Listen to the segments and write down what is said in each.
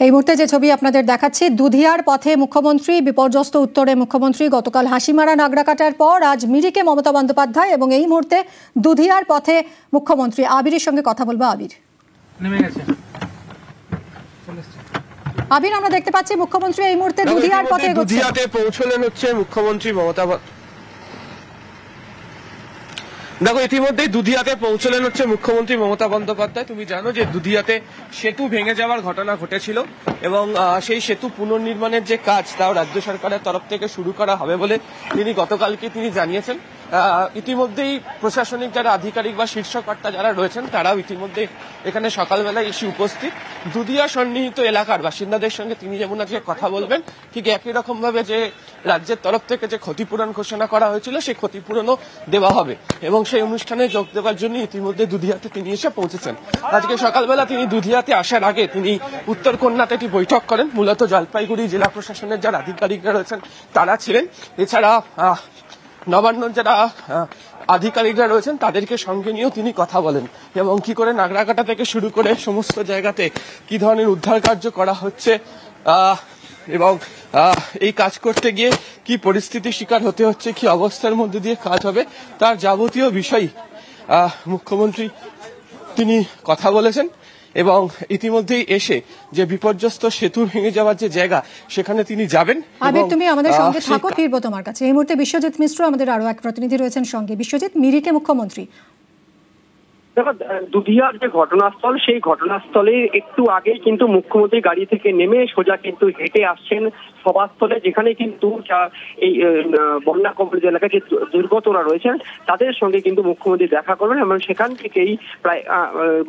এই মুহূর্তে যে ছবি আপনাদের দেখাচ্ছি, দুধিয়ার পথে মুখ্যমন্ত্রী, বিপর্যস্ত উত্তরে মুখ্যমন্ত্রী। গতকাল হাসিমারা নাগরাকাটার পর আজ মিরিকে মমতা বন্দ্যোপাধ্যায় এবং এই মুহূর্তে দুধিয়ার পথে মুখ্যমন্ত্রী। আবিরের সঙ্গে কথা বলবো। আবির, আমরা দেখতে পাচ্ছি মুখ্যমন্ত্রী এই মুহূর্তে দুধিয়ার পথে দুধিয়াতে পৌঁছলেন হচ্ছে মুখ্যমন্ত্রী মমতা। দেখো, ইতিমধ্যেই দুধিয়াতে পৌঁছলেন হচ্ছে মুখ্যমন্ত্রী মমতা বন্দ্যোপাধ্যায়। তুমি জানো যে দুধিয়াতে সেতু ভেঙে যাওয়ার ঘটনা ঘটেছিল এবং সেই সেতু পুনর্নির্মাণের যে কাজ তাও রাজ্য সরকারের তরফ থেকে শুরু করা হবে বলে তিনি গতকালকে জানিয়েছেন। ইতিমধ্যেই প্রশাসনিক যারা আধিকারিক বা শীর্ষকর্তা যারা রয়েছেন তারাও ইতিমধ্যে এখানে সকালবেলায় এসে উপস্থিত। দুধিয়া সন্নিহিত এলাকার বাসিন্দাদের সঙ্গে তিনি যেমন আজকে কথা বলবেন, ঠিক একই রকম ভাবে যে রাজ্যের তরফ থেকে যে ক্ষতিপূরণ ঘোষণা করা হয়েছিল সেই ক্ষতিপূরণও দেওয়া হবে এবং সেই অনুষ্ঠানে যোগ দেওয়ার জন্য ইতিমধ্যে দুধিয়াতে তিনি এসে পৌঁছেছেন। আজকে সকালবেলা তিনি দুধিয়াতে আসার আগে তিনি উত্তরকন্যাতে একটি বৈঠক করেন। মূলত জলপাইগুড়ি জেলা প্রশাসনের যারা আধিকারিকরা রয়েছেন তারা ছিলেন, এছাড়া নবান্ন যারা আধিকারিকরা রয়েছেন তাদেরকে সঙ্গে নিয়েও তিনি কথা বলেন এবং কি করে নাগরাকাটা থেকে শুরু করে সমস্ত জায়গাতে কি ধরনের উদ্ধার কার্য করা হচ্ছে এবং এই কাজ করতে গিয়ে কি পরিস্থিতির শিকার হতে হচ্ছে, কি অবস্থার মধ্যে দিয়ে কাজ হবে, তার যাবতীয় বিষয় মুখ্যমন্ত্রী তিনি কথা বলেছেন এবং ইতিমধ্যেই এসে যে বিপর্যস্ত সেতু ভেঙে যাওয়ার যে জায়গা সেখানে তিনি যাবেন। তুমি আমাদের সঙ্গে থাকো, ফিরবো তোমার কাছে। এই মুহূর্তে বিশ্বজিৎ মিশ্র আমাদের আরো এক প্রতিনিধি রয়েছেন সঙ্গে। বিশ্বজিৎ, মিরিকে মুখ্যমন্ত্রী। দেখো, দুধিয়ার যে ঘটনাস্থল সেই ঘটনাস্থলে একটু আগে কিন্তু মুখ্যমন্ত্রী গাড়ি থেকে নেমে সোজা কিন্তু হেঁটে আসছেন সভাস্থলে, যেখানে কিন্তু এই বন্যা কবলিত এলাকায় যে দুর্গতরা রয়েছেন তাদের সঙ্গে কিন্তু মুখ্যমন্ত্রী দেখা করবেন এবং সেখান থেকেই প্রায়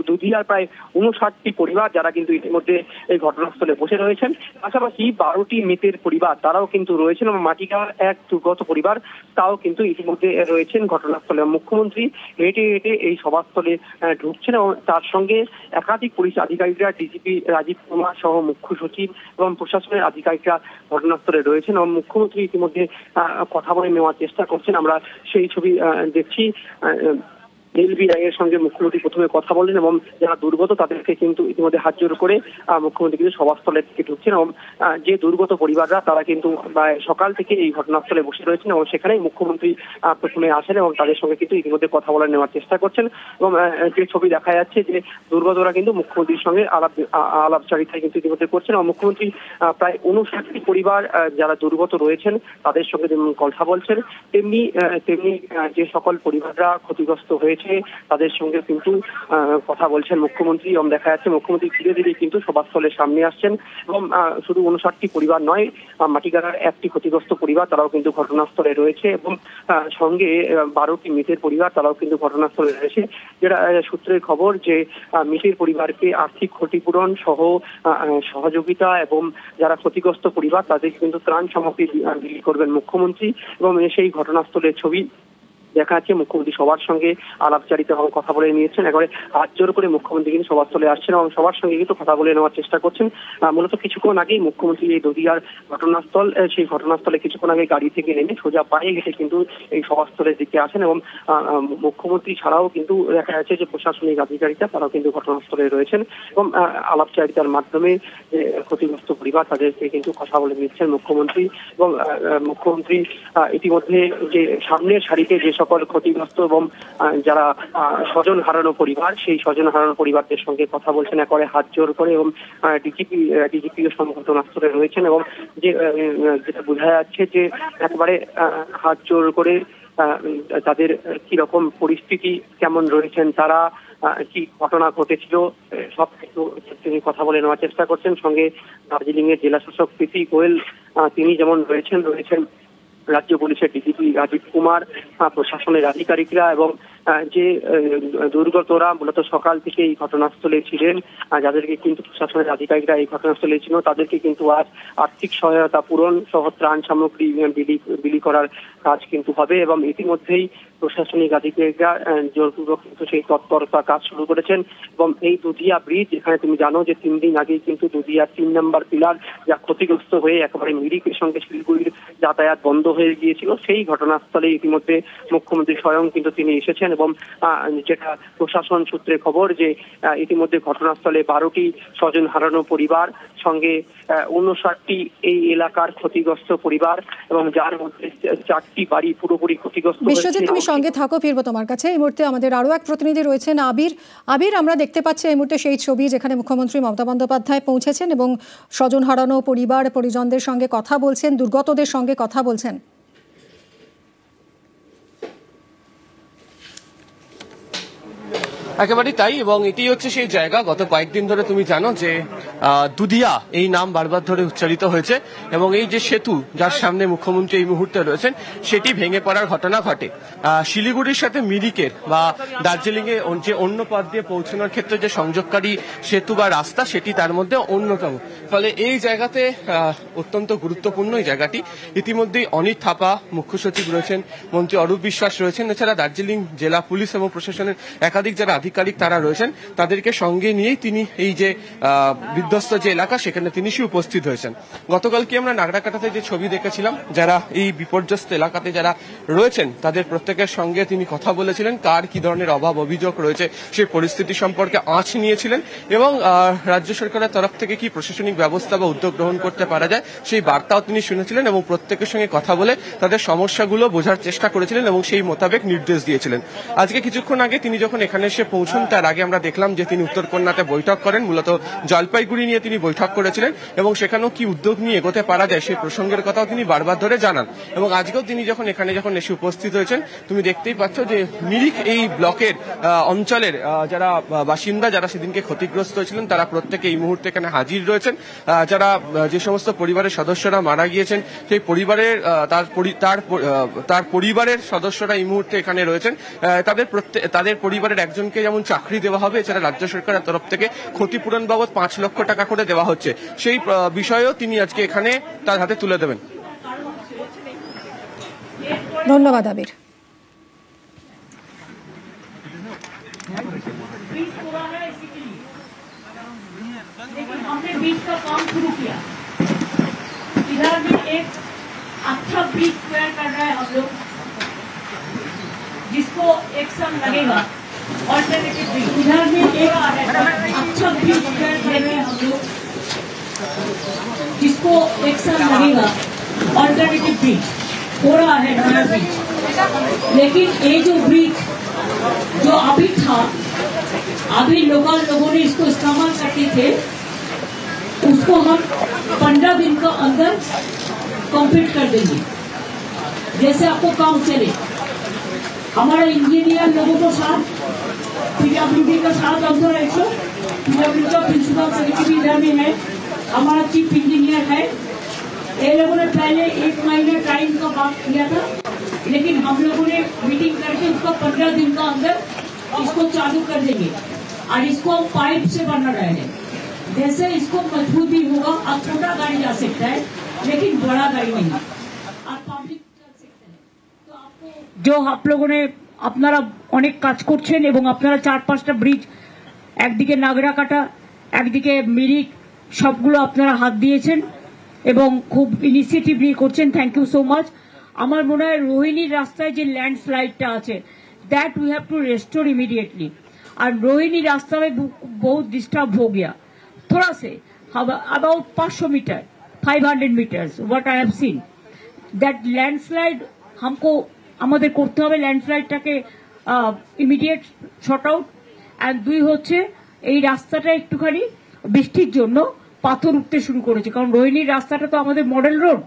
দুধিয়ার প্রায় 59টি পরিবার যারা কিন্তু ইতিমধ্যে এই ঘটনাস্থলে বসে রয়েছেন, পাশাপাশি 12টি মৃতের পরিবার তারাও কিন্তু রয়েছেন এবং মাটিগাঁওয়ার এক দুর্গত পরিবার তাও কিন্তু ইতিমধ্যে রয়েছেন ঘটনাস্থলে। মুখ্যমন্ত্রী হেঁটে হেঁটে এই সভাস্থলে ঢুকছেন এবং তার সঙ্গে একাধিক পুলিশ আধিকারিকরা, ডিজিপি রাজীব কুমার সহ মুখ্য সচিব এবং প্রশাসনের আধিকারিকরা ঘটনাস্থলে রয়েছেন এবং মুখ্যমন্ত্রী ইতিমধ্যে কথা বলে নেওয়ার চেষ্টা করছেন। আমরা সেই ছবি দেখছি। এলবি রায়ের সঙ্গে মুখ্যমন্ত্রী প্রথমে কথা বলেন এবং যারা দুর্গত তাদেরকে কিন্তু ইতিমধ্যে হাত জোর করে মুখ্যমন্ত্রী কিন্তু সভাস্থলের দিকে ঢুকছেন এবং যে দুর্গত পরিবাররা তারা কিন্তু সকাল থেকে এই ঘটনাস্থলে বসে রয়েছেন এবং সেখানেই মুখ্যমন্ত্রী প্রথমে আসেন এবং তাদের সঙ্গে কিন্তু ইতিমধ্যে কথা বলে নেওয়ার চেষ্টা করছেন এবং যে ছবি দেখা যাচ্ছে যে দুর্গতরা কিন্তু মুখ্যমন্ত্রীর সঙ্গে আলাপচারিতায় কিন্তু ইতিমধ্যে করছেন এবং মুখ্যমন্ত্রী প্রায় 59টি পরিবার যারা দুর্গত রয়েছেন তাদের সঙ্গে যেমন কথা বলছেন, তেমনি যে সকল পরিবাররা ক্ষতিগ্রস্ত হয়েছে তাদের সঙ্গে কিন্তু কথা বলছেন মুখ্যমন্ত্রী এবং দেখা যাচ্ছে মুখ্যমন্ত্রী ধীরে ধীরে কিন্তু সভাস্থলের সামনে আসছেন এবং শুধু 59টি পরিবার নয়, মাটিগাড়ার একটি ক্ষতিগ্রস্ত পরিবার তারাও কিন্তু ঘটনাস্থলে রয়েছে এবং সঙ্গে 12টি মৃতের পরিবার তারাও কিন্তু ঘটনাস্থলে রয়েছে। যেটা সূত্রের খবর যে মৃতের পরিবারকে আর্থিক ক্ষতিপূরণ সহ সহযোগিতা এবং যারা ক্ষতিগ্রস্ত পরিবার তাদেরকে কিন্তু ত্রাণ সামগ্রী বিলি করবেন মুখ্যমন্ত্রী এবং সেই ঘটনাস্থলের ছবি দেখা যাচ্ছে। মুখ্যমন্ত্রী সবার সঙ্গে আলাপচারিতা এবং কথা বলে নিয়েছেন, একেবারে হাত জোর করে মুখ্যমন্ত্রী কিন্তু সভাস্থলে আসছেন এবং সবার সঙ্গে কিন্তু কথা বলে নেওয়ার চেষ্টা করছেন। মূলত কিছুক্ষণ আগেই মুখ্যমন্ত্রী এই দুধিয়ার ঘটনাস্থল সেই ঘটনাস্থলে কিছুক্ষণ আগে গাড়ি থেকে নেমে সোজা পায়ে হেঁটে কিন্তু এই সভাস্থলের দিকে আসেন এবং মুখ্যমন্ত্রী ছাড়াও কিন্তু দেখা যাচ্ছে যে প্রশাসনিক আধিকারিকরা তারাও কিন্তু ঘটনাস্থলে রয়েছেন এবং আলাপচারিতার মাধ্যমে যে ক্ষতিগ্রস্ত পরিবার তাদেরকে কিন্তু কথা বলে নিচ্ছেন মুখ্যমন্ত্রী এবং মুখ্যমন্ত্রী ইতিমধ্যে যে সামনের সারিতে যে সকল ক্ষতিগ্রস্ত এবং যারা স্বজন হারানো পরিবার সেই স্বজন হারানো পরিবারদের সঙ্গে কথা বলছেন একেবারে হাত জোর করে এবং ডিজিপিও ঘটনাস্থলে রয়েছেন এবং যেটা বোঝা যাচ্ছে যে একেবারে হাত জোর করে তাদের কি রকম পরিস্থিতি কেমন রয়েছেন, তারা কি ঘটনা ঘটেছিল সব কিছু তিনি কথা বলে নেওয়ার চেষ্টা করছেন। সঙ্গে দার্জিলিং এর জেলা শাসক প্রীতি গোয়েল তিনি যেমন রয়েছেন রাজ্য পুলিশের ডিজিপি রাজীব কুমার, প্রশাসনের আধিকারিকরা এবং যে দুর্গতরা মূলত সকাল থেকে এই ঘটনাস্থলে ছিলেন, যাদেরকে কিন্তু প্রশাসনের আধিকারিকরা এই ঘটনাস্থলে ছিল তাদেরকে কিন্তু আজ আর্থিক সহায়তা পূরণ সহ ত্রাণ সামগ্রী বিলি করার কাজ কিন্তু হবে এবং ইতিমধ্যেই প্রশাসনিক আধিকারিকরা জোরপূর্বক কিন্তু সেই তৎপরতা কাজ শুরু করেছেন এবং এই দুধিয়া ব্রিজ, যেখানে তুমি জানো যে 3 দিন আগে কিন্তু দুধিয়ার 3 নম্বর পিলার যা ক্ষতিগ্রস্ত হয়ে একেবারে মিরিকের সঙ্গে শিলিগুড়ির যাতায়াত বন্ধ হয়ে গিয়েছিল, সেই ঘটনাস্থলে ইতিমধ্যে মুখ্যমন্ত্রী স্বয়ং কিন্তু তিনি এসেছেন এবং যেটা প্রশাসন সূত্রে খবর যে ইতিমধ্যে ঘটনাস্থলে 12টি স্বজন হারানো পরিবার, সঙ্গে 59টি এই এলাকার ক্ষতিগ্রস্ত পরিবার এবং যার মধ্যে 4টি বাড়ি পুরোপুরি ক্ষতিগ্রস্ত। বিশ্বজিৎ, তুমি সঙ্গে থাকো, ফিরবো তোমার কাছে। এই মুহূর্তে আমাদের আরো এক প্রতিনিধি রয়েছেন আবির, আমরা দেখতে পাচ্ছি এই মুহূর্তে সেই ছবি যেখানে মুখ্যমন্ত্রী মমতা বন্দ্যোপাধ্যায় পৌঁছেছেন এবং স্বজন হারানো পরিবার পরিজনদের সঙ্গে কথা বলছেন, দুর্গতদের সঙ্গে কথা বলছেন। একেবারেই তাই, এবং এটি হচ্ছে সেই জায়গা। গত কয়েকদিন ধরে তুমি জানো যে দুধিয়া এই নাম বারবার ধরে উচ্চারিত হয়েছে এবং এই যে সেতু যার সামনে মুখ্যমন্ত্রী এই মুহূর্তে রয়েছেন সেটি ভেঙে পড়ার ঘটনা ঘটে। শিলিগুড়ির সাথে মিরিকের বা দার্জিলিং এ যে অন্য পথ দিয়ে পৌঁছানোর ক্ষেত্রে যে সংযোগকারী সেতু বা রাস্তা, সেটি তার মধ্যে অন্যতম। ফলে এই জায়গাতে অত্যন্ত গুরুত্বপূর্ণ এই জায়গাটি। ইতিমধ্যেই অনিত থাপা মুখ্য সচিব রয়েছেন, মন্ত্রী অরূপ বিশ্বাস রয়েছেন, এছাড়া দার্জিলিং জেলা পুলিশ এবং প্রশাসনের একাধিক যারা আধিকারিক তারা রয়েছেন, তাদেরকে সঙ্গে নিয়েই তিনি এই যে বিধ্বস্ত যে এলাকা সেখানে তিনি উপস্থিত হয়েছেন। গতকালকে আমরা নাগরাকাটাতে যে ছবি দেখেছিলাম, যারা এই বিপর্যস্ত এলাকাতে যারা রয়েছেন তাদের প্রত্যেকের সঙ্গে তিনি কথা বলেছিলেন, কার কি ধরনের অভাব অভিযোগ রয়েছে সেই পরিস্থিতি সম্পর্কে আঁচ নিয়েছিলেন এবং রাজ্য সরকারের তরফ থেকে কি প্রশাসনিক ব্যবস্থা বা উদ্যোগ গ্রহণ করতে পারা যায় সেই বার্তাও তিনি শুনেছিলেন এবং প্রত্যেকের সঙ্গে কথা বলে তাদের সমস্যাগুলো বোঝার চেষ্টা করেছিলেন এবং সেই মোতাবেক নির্দেশ দিয়েছিলেন। আজকে কিছুক্ষণ আগে তিনি যখন এখানে এসে পৌঁছন, তার আগে আমরা দেখলাম যে তিনি উত্তরকন্যাতে বৈঠক করেন, মূলত জলপাইগুড়ি নিয়ে তিনি বৈঠক করেছিলেন এবং সেখানেও কি উদ্যোগ নিয়ে এগোতে পারা যায় সেই প্রসঙ্গের কথাও তিনি বারবার ধরে জানান। এবং আজকেও তিনি যখন এসে উপস্থিত হয়েছেন, তুমি দেখতেই পাচ্ছ যে মিরিক এই ব্লকের অঞ্চলের যারা বাসিন্দা, যারা সেদিনকে ক্ষতিগ্রস্ত হয়েছিলেন, তারা প্রত্যেকে এই মুহূর্তে এখানে হাজির রয়েছেন। যারা যে সমস্ত পরিবারের সদস্যরা মারা গিয়েছেন সেই পরিবারের তার পরিবারের সদস্যরা এই মুহূর্তে এখানে রয়েছেন। তাদের পরিবারের একজনকে যেমন চাকরি দেওয়া হবে, এছাড়া রাজ্য সরকারের তরফ থেকে ক্ষতিপূরণ বাবদ 5 লক্ষ টাকা করে দেওয়া হচ্ছে, সেই বিষয়েও তিনি আজকে এখানে তার হাতে তুলে দেবেন। ধন্যবাদ আবির। हमने ब्रिज का काम शुरू किया, इधर भी एक अच्छा ब्रिज तैयार कर रहे हैं हम लोग, जिसको एक्शन लगेगा ऑल्टरनेटिव ब्रिज। इधर भी एक अच्छा ब्रिज तैयार कर रहे हैं हम लोग, जिसको एक्शन लगेगा ऑल्टरनेटिव ब्रिज हो रहा है, नया ब्रिज। लेकिन ये जो ब्रिज जो अभी था, अभी लोगों ने इसको इस्तेमाल करते थे, उसको हम 15 दिन का अंदर कंप्लीट कर देंगे। जैसे आपको काम चले, हमारा इंजीनियर लोगों को साथ, पीडब्ल्यूडी का साथ अंदर ऐसो, पीडब्ल्यूडी का प्रिंसिपल सेक्रेटरी इधर में है, हमारा चीफ इंजीनियर है। ये लोगों ने पहले 1 महीने टाइम का बात किया था, लेकिन हम लोगों ने मीटिंग करके उसका 15 दिन का अंदर इसको चालू कर देंगे और इसको हम पाइप से बना रहे हैं। जैसे इसको मजबूती होगा, अब छोटा गाड़ी जा सकता है लेकिन बड़ा गाड़ी नहीं, और पब्लिक चल सकता है। तो आपको जो आप लोगों ने আপনারা অনেক কাজ করছেন এবং আপনারা 4-5টা ব্রিজ, একদিকে নাগরাকাটা, একদিকে মিরিক, সবগুলো আপনারা হাত দিয়েছেন এবং খুব ইনিশিয়েটিভ নিয়ে করছেন। Thank you so much. আমার মনে হয় রোহিণীর রাস্তায় যে ল্যান্ডস্লাইডটা আছে, that we have to restore immediately. और रोहिणी रास्ता में बहुत डिस्टर्ब हो गया, थोड़ा से about 500 metre 500 metres what I have seen. That landslide हमको আমাদের করতে হবে, ল্যান্ডস্লাইডটাকে ইমিডিয়েট শর্ট আউট। এন্ড 2 হচ্ছে এই রাস্তাটা একটুখানি বৃষ্টির জন্য পাথর উঠতে শুরু করেছে, কারণ রোহিণীর রাস্তাটা তো আমাদের মডেল রোড,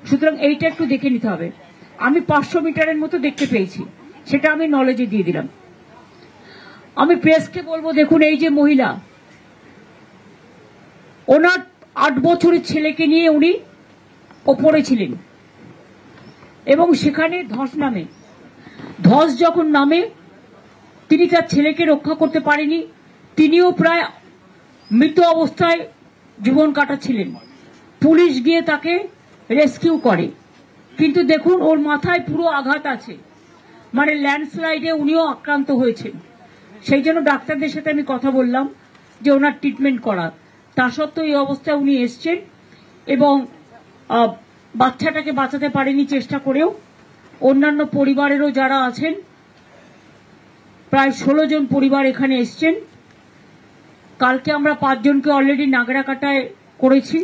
সুতরাং এইটা একটু দেখে নিতে হবে। আমি 500 মিটারের মতো দেখতে পেয়েছি, সেটা আমি নলেজে দিয়ে দিলাম। আমি প্রেসকে বলবো, দেখুন এই যে মহিলা, ওনার 8 বছরের ছেলেকে নিয়ে উনি ওপরে ছিলেন এবং সেখানে ধস নামে। ধস যখন নামে তিনি তার ছেলেকে রক্ষা করতে পারেনি, তিনিও প্রায় মৃত অবস্থায় জীবন কাটাচ্ছিলেন। পুলিশ গিয়ে তাকে রেস্কিউ করে, কিন্তু দেখুন ওর মাথায় পুরো আঘাত আছে, মানে ল্যান্ডস্লাইডে উনিও আক্রান্ত হয়েছেন। সেই জন্য ডাক্তারদের সাথে আমি কথা বললাম যে ওনার ট্রিটমেন্ট করা, তা সত্ত্বেও এই অবস্থায় উনি এসছেন এবং বাচ্চাটাকে বাঁচাতে পারেনি চেষ্টা করেও। অন্যান্য পরিবারেরও যারা আছেন, প্রায় 16 জন পরিবার এখানে এসছেন। কালকে আমরা 5 জনকে অলরেডি নাগরাকাটায় করেছি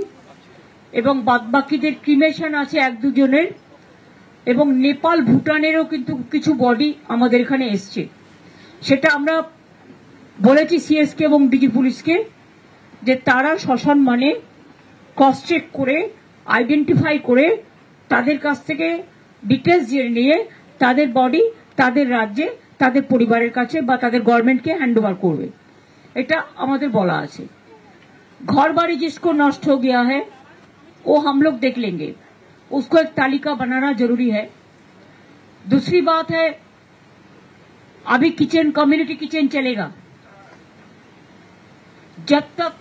এবং বাদবাকিদের ক্রিমেশন আছে 1-2 জনের, এবং নেপাল ভুটানেরও কিন্তু কিছু বডি আমাদের এখানে এসছে। সেটা আমরা বলেছি সিএসকে এবং ডিজি পুলিশকে যে তারা শ্মশান মানে ক্রস চেক করে আইডেন্টিফাই করে তাদের কাছ থেকে ডিটেলস জেনে নিয়ে তাদের বডি তাদের রাজ্যে তাদের পরিবারের কাছে বা তাদের গভর্নমেন্টকে হ্যান্ডওভার করবে, এটা আমাদের বলা আছে। घर बाड़ी जिसको नष्ट हो गया है वो हम लोग देख लेंगे, उसको एक तालिका बनाना जरूरी है। दूसरी बात है, अभी किचन कम्युनिटी किचन चलेगा जब तक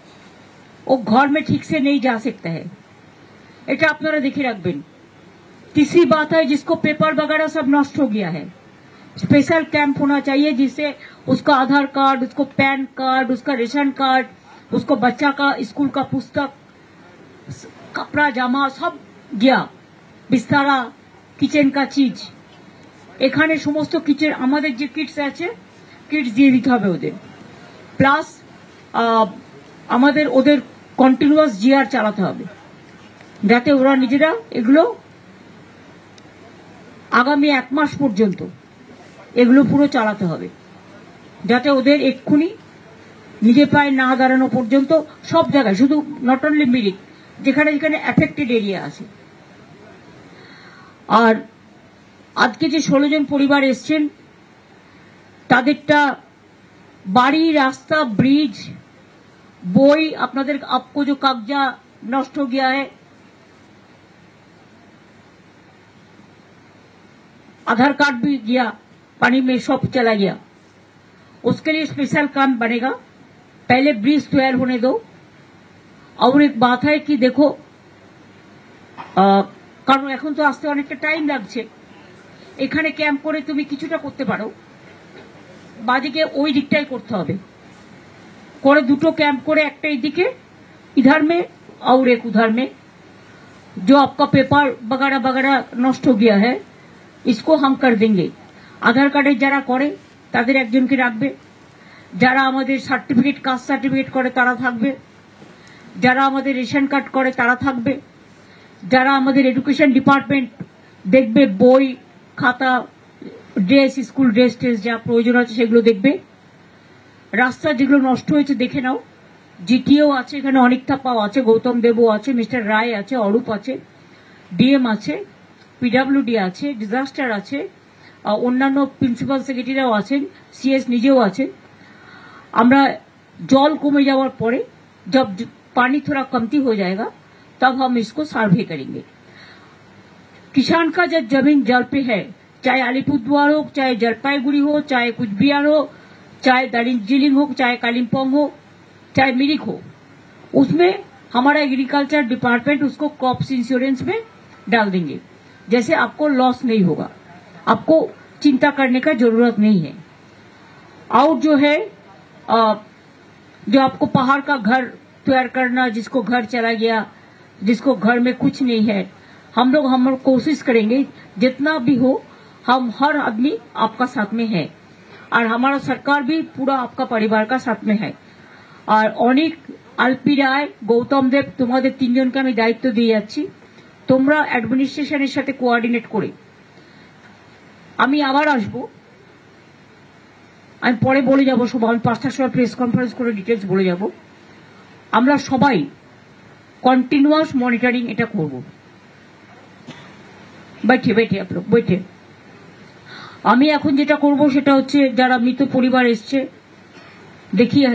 वो घर में ठीक से नहीं जा सकता है, এটা আপনারা দেখে রাখবেন। तीसरी बात है, जिसको पेपर वगैरह सब नष्ट हो गया है, स्पेशल कैंप होना चाहिए जिससे उसका आधार कार्ड, उसको पैन कार्ड, उसका रेशन कार्ड, उसको बच्चा का स्कूल का पुस्तक, कपड़ा जामा सब गया, बिस्तारा, किचन का चीज, এখানে সমস্ত কিচেন আমাদের যে কিটস আছে কিটস দিয়ে দিতে হবে ওদের। প্লাস আমাদের ওদের কন্টিনিউয়াস জিআর চালাতে হবে যাতে ওরা নিজেরা এগুলো আগামী 1 মাস পর্যন্ত এগুলো পুরো চালাতে হবে, যাতে ওদের এক্ষুনি নিজে পায়ে না দাঁড়ানো পর্যন্ত সব জায়গায়, শুধু নট অনলি মিরিক, যেখানে যেখানে অ্যাফেক্টেড এরিয়া আছে। আর আজকে যে 16 জন পরিবার এসছেন তাদেরটা বাড়ি, রাস্তা, ব্রিজ, বই, আপনাদের आपको जो कब्जा नष्ट हो गया है, आधार कार्ड भी गया पानी में, सब चला गया, उसके लिए स्पेशल काम बनेगा। पहले ब्रिज तैयार होने दो। और एक बात है कि देखो, কারণ এখন তো আসতে অনেকটা টাইম লাগছে, এখানে ক্যাম্প করে তুমি কিছুটা করতে পারো, বাদিকে ওই দিকটাই করতে হবে, করে দুটো ক্যাম্প করে একটা এদিকে इधर में और एक उधर में। जो आपका पेपर वगैरह वगैरह नष्ट हो गया है इसको हम कर देंगे। আধার কার্ডের যারা করে তাদের একজনকে রাখবে, যারা আমাদের সার্টিফিকেট, কাস্ট সার্টিফিকেট করে তারা থাকবে, যারা আমাদের রেশন কার্ড করে তারা থাকবে, যারা আমাদের এডুকেশন ডিপার্টমেন্ট দেখবে বই, খাতা, ড্রেস, স্কুল ড্রেস টেস যা প্রয়োজন আছে সেগুলো দেখবে। রাস্তা যেগুলো নষ্ট হয়েছে দেখে নাও, জিটিও আছে এখানে, অনেক থাপাও আছে, গৌতম দেবও আছে, মিস্টার রায় আছে, অরূপ আছে, ডিএম আছে, পিডব্লিউডি আছে, ডিজাস্টার আছে, অন্যান্য প্রিন্সিপাল সেক্রেটারিরাও আছেন, সিএস নিজেও আছেন। আমরা জল কমে যাওয়ার পরে जब पानी थोड़ा कमती हो जाएगा तब हम इसको सर्वे करेंगे। किसान का जब जमीन जल पे है, चाहे अलीपुरद्वार हो, चाहे जलपाईगुड़ी हो, चाहे कुचबिहार हो, चाहे दार्जिलिंग हो, चाहे कालिम्पोंग हो, चाहे मिरिक हो, उसमें हमारा एग्रीकल्चर डिपार्टमेंट उसको क्रॉप्स इंश्योरेंस में डाल देंगे, जैसे आपको लॉस नहीं होगा, आपको चिंता करने का जरूरत नहीं है। और जो है जो आपको पहाड़ का घर तैयार करना, जिसको घर चला गया, जिसको घर में कुछ नहीं है, हम लोग कोशिश करेंगे जितना भी हो, हम हर आदमी आपका साथ में है और हमारा सरकार भी पूरा आपका परिवार का साथ में है। और অনেক আলপি রায়, গৌতম দেব, তোমাদের 3 জনকে আমি দায়িত্ব দিয়ে যাচ্ছি, তোমরা অ্যাডমিনিস্ট্রেশনের সাথে কোঅর্ডিনেট করে, আমি আবার আসবো, আমি পরে বলে যাব, সব আমি 5টার সময় প্রেস কনফারেন্স করে ডিটেলস বলে যাব। আমরা সবাই কন্টিনিউয়াস মনিটরিং এটা করব। बैठे बैठे आप लोग बैठे। আমি এখন যেটা করব সেটা হচ্ছে যারা মৃত পরিবার এসছে, देखिए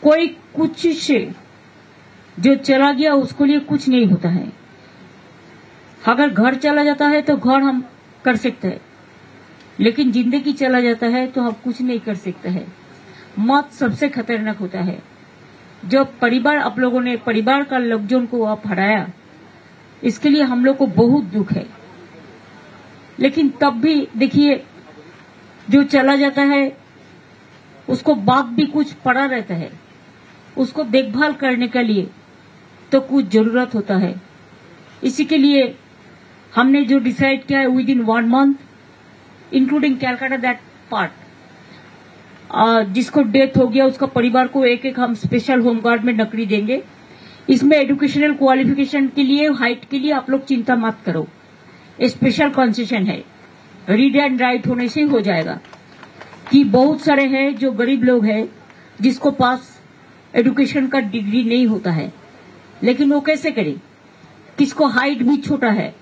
कोई कुछ से जो चला गया उसके लिए कुछ नहीं होता है। अगर घर चला जाता है तो घर हम कर सकते हैं, लेकिन जिंदगी चला जाता है तो हम कुछ नहीं कर सकते हैं। मौत सबसे खतरनाक होता है। जो परिवार आप लोगों ने, परिवार का लोकजन को आप हराया, इसके लिए हम लोग को बहुत दुख है। लेकिन तब भी देखिए, जो चला जाता है उसको बाद भी कुछ पड़ा रहता है, उसको देखभाल करने के लिए तो कुछ जरूरत होता है। इसी के लिए हमने जो डिसाइड किया है with in 1 month including Calcutta that part, जिसको डेथ हो गया उसका परिवार को एक एक हम स्पेशल होमगार्ड में नौकरी देंगे। इसमें एजुकेशनल क्वालिफिकेशन के लिए, हाइट के लिए आप लोग चिंता मत करो, स्पेशल कंसेशन है, रीड एंड राइट होने से हो जाएगा। कि बहुत सारे हैं जो गरीब लोग हैं जिसको पास एजुकेशन का डिग्री नहीं होता है, लेकिन वो कैसे करे, किसको हाइट भी छोटा है।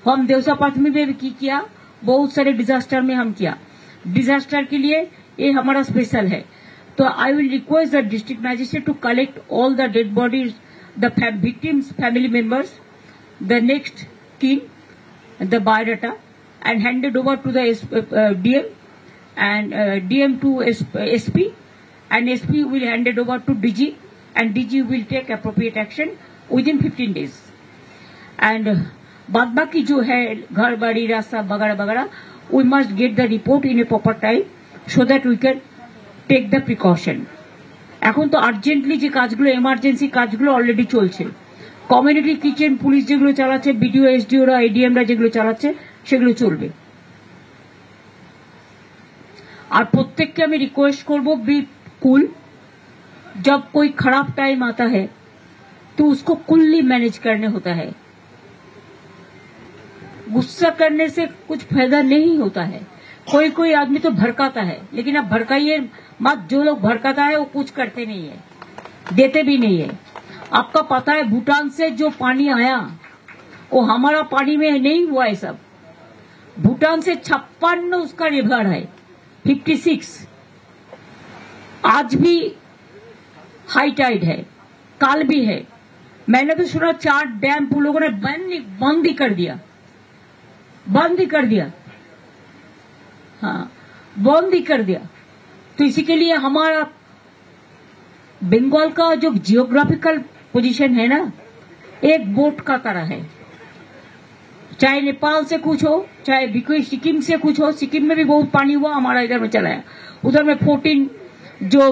हम देवसा प्राथमिक में भी किया, बहुत सारे डिजास्टर में हम किया। डिजास्टर के लिए ये हमारा स्पेशल है। तो I will request the district magistrate to collect all the dead bodies, the victims family members, the next kin, the biodata, and handed over to the DM and DM to SP, and SP will hand it over to DG, and DG will take appropriate action within 15 days. And बाद बाकी जो है घर बाड़ी रास्ता वगैरह वगैरह, we must get the report in a proper time so that we can take the precaution. এখন তো আর্জেন্টলি যে কাজগুলো, এমার্জেন্সি কাজগুলো অলরেডি চলছে। কমিউনিটি কিচেন পুলিশ যেগুলো চালাচ্ছে, বিডিও এসডিওরা এডিএমরা যেগুলো চালাচ্ছে সেগুলো চলবে। আর প্রত্যেককে আমি রিকোয়েস্ট করব, बी कूल। जब कोई खराब टाइम आता है तो उसको कूलली मैनेज करने होता है। गुस्सा करने से कुछ फायदा नहीं होता है। कोई कोई आदमी तो भड़काता है, लेकिन आप भड़काइए मत। जो लोग भड़काता है वो कुछ करते नहीं है, देते भी नहीं है। आपका पता है भूटान से जो पानी आया वो हमारा पानी में नहीं हुआ है। सब भूटान से 56 उसका रिवर है, 56। आज भी हाई टाइड है, काल भी है। मैंने तो सुना 4 डैम उन लोगों ने बंद ही कर दिया, बंद ही कर दिया। हाँ, बंद ही कर दिया। तो इसी के लिए हमारा बंगाल का जो जियोग्राफिकल पोजीशन है ना, एक बोट का तरह है। चाहे नेपाल से कुछ हो, चाहे सिक्किम से कुछ हो। सिक्किम में भी बहुत पानी हुआ, हमारा इधर में चलाया। उधर में 14 जो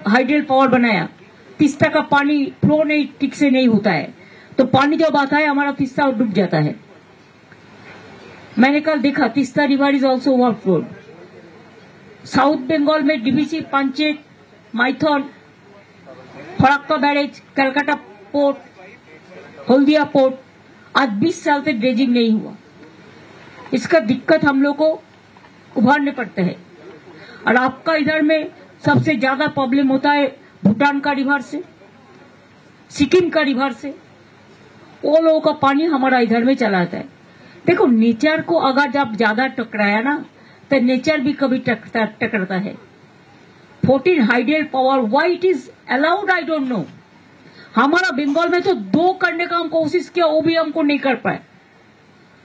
हाइडल पावर बनाया, तीस्ता का पानी फ्लो नहीं ठीक से नहीं होता है, तो पानी जब आता है हमारा तीस्ता डूब जाता है। मैंने कल देखा Teesta river is also overflowed. South Bengal में DVC, Panchet, Maithon, Farakka barrage, Calcutta port, Haldia port, आज 20 साल से ड्रेजिंग नहीं हुआ। इसका दिक्कत हम लोग को उभारने पड़ते हैं। और आपका इधर में सबसे ज्यादा प्रॉब्लम होता है भूटान का रिवर से, सिक्किम का रिवर से। वो लोगों का पानी हमारा इधर में चला जाता है। देखो, नेचर को अगर जब ज्यादा टकराया ना, तो नेचर भी कभी टकराता है। 14 hydel power, why it is allowed I don't know. हमारा बंगाल में तो 2 करने का हम कोशिश किया, वो भी हमको नहीं कर पाए।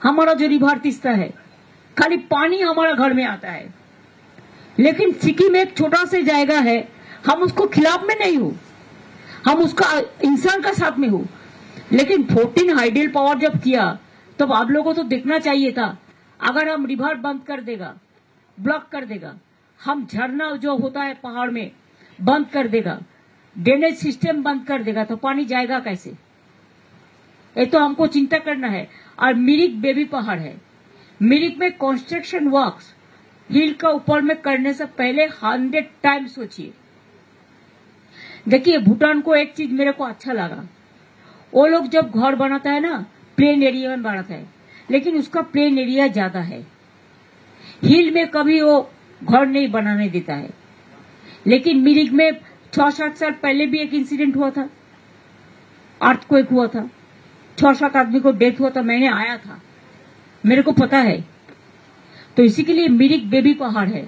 हमारा जो रिवर तीस्ता है, खाली पानी हमारा घर में आता है। लेकिन सिक्किम एक छोटा सा जाएगा है, हम उसको खिलाफ में नहीं हो, हम उसका इंसान का साथ में हो। लेकिन 14 हाइडल पावर जब किया, तब आप लोगों को तो देखना चाहिए था। अगर हम रिवर बंद कर देगा, ब्लॉक कर देगा, हम झरना जो होता है पहाड़ में बंद कर देगा, ड्रेनेज सिस्टम बंद कर देगा, तो पानी जाएगा कैसे? ये तो हमको चिंता करना है। और मिरिक बेबी पहाड़ है, मिरिक में कंस्ट्रक्शन वर्क्स हिल का ऊपर में करने से पहले 100 टाइम सोचिए। देखिए, भूटान को एक चीज मेरे को अच्छा लगा, वो लोग जब घर बनाता है ना, प्लेन एरिया में बनाता है, लेकिन उसका प्लेन एरिया ज्यादा है। हिल में कभी वो घर नहीं बनाने देता है। लेकिन मिरिक में 6-7 साल पहले भी एक इंसिडेंट हुआ था, अर्थक्वेक हुआ था, 6-7 आदमी को डेथ हुआ था। मैंने आया था, मेरे को पता है। तो इसी के लिए मिरिक बेबी पहाड़ है,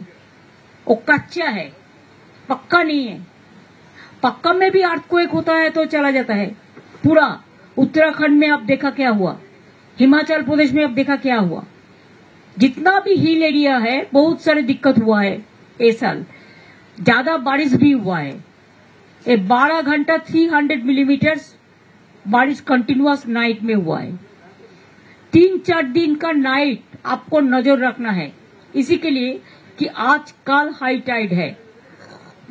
वो कच्चा है, पक्का नहीं है। पक्का में भी अर्थक्वेक होता है तो चला जाता है पूरा। उत्तराखंड में अब देखा क्या हुआ, हिमाचल प्रदेश में अब देखा क्या हुआ। जितना भी हिल एरिया है, बहुत सारे दिक्कत हुआ है। इस साल ज्यादा बारिश भी हुआ है। 12 घंटा 300 मिलीमीटर बारिश कंटिन्यूअस नाइट में हुआ है। 3-4 दिन का नाइट आपको नजर रखना है। इसी के लिए कि आज कल हाई टाइड है।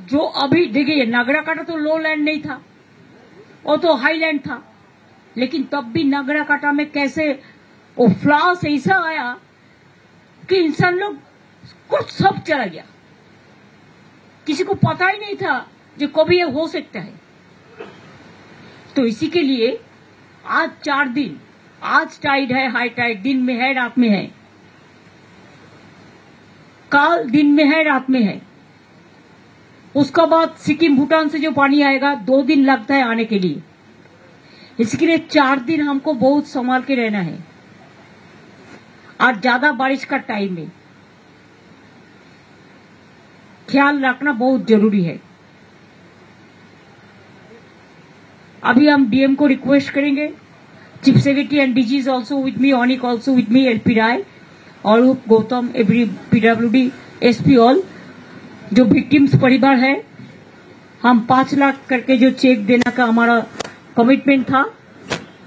जो अभी देखिए, नागराकाटा तो लो लैंड नहीं था, वो तो हाई लैंड था। लेकिन तब भी नागराकाटा में कैसे वो फ्लास ऐसा आया कि इंसान लोग कुछ सब चला गया, किसी को पता ही नहीं था जो कभी ये हो सकता है। तो इसी के लिए आज 4 दिन, आज टाइड है, हाई टाइड, दिन में है, रात में है, काल दिन में है, रात में है। उसका बाद सिक्किम भूटान से जो पानी आएगा 2 दिन लगता है आने के लिए। इसके लिए 4 दिन हमको बहुत संभाल के रहना है। आज ज्यादा बारिश का टाइम है, ख्याल रखना बहुत जरूरी है। अभी हम डीएम को रिक्वेस्ट करेंगे, chief secretary and DG is also with me, Anik also with me, LP Rai और Gautam, every PWD, SP all, जो विक्टिम्स परिवार है, हम 5 लाख करके जो चेक देने का हमारा कमिटमेंट था,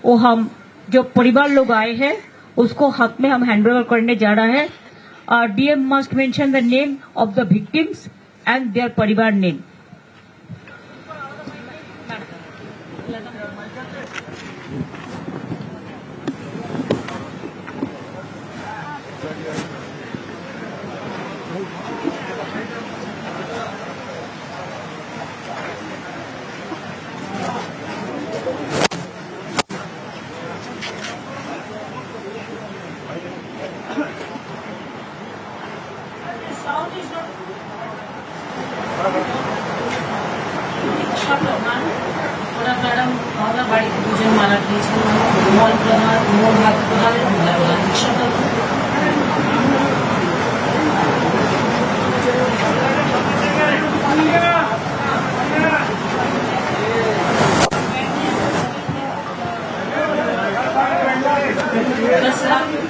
वो हम जो परिवार लोग आए हैं उसको हाथ में हम हैंड ओवर करने जा रहा है। DM must mention the name of the victims and their परिवार नेम। ওরা ম্যাডাম আমরা বাড়িতে 2 জন মারা গিয়েছিল, মল প্রধান, মোর হাত প্রধান,